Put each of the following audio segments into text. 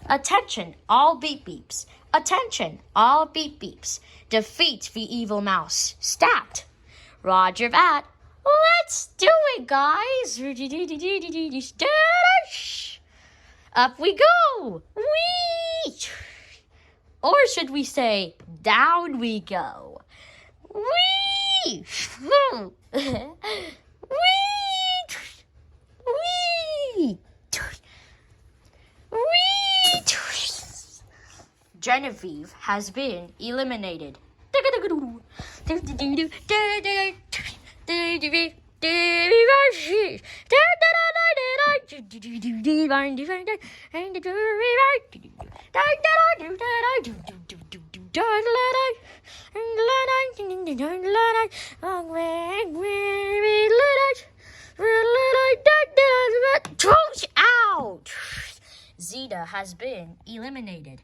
Attention, all beep beeps. Attention, all beep beeps. Defeat the evil mouse. Stat. Roger that. Let's do it, guys. Up we go. Whee! Or should we say, down we go. Whee! Whee! Whee! Whee! Genevieve has been eliminated. Out! Zeta has been eliminated.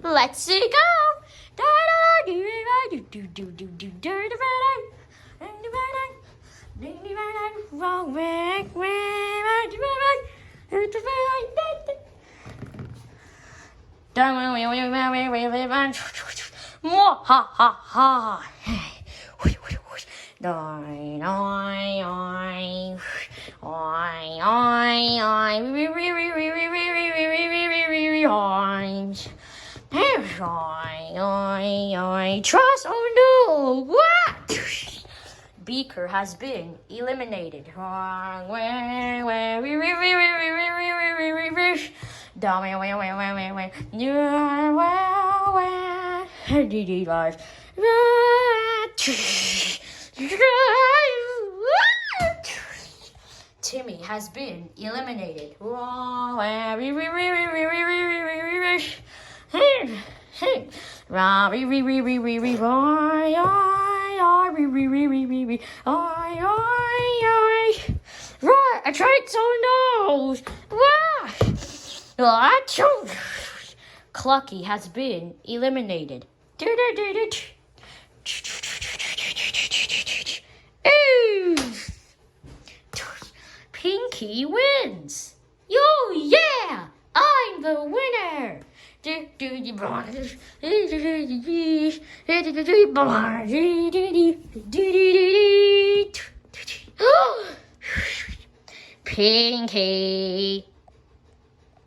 Let's go. Ha ha ha. Trust, oh no! What? Beaker has been eliminated. Timmy has been eliminated. Right, I tried so nose. Clucky has been eliminated. Ooh. Pinky wins. Yo, yeah! I'm the winner. Pinky.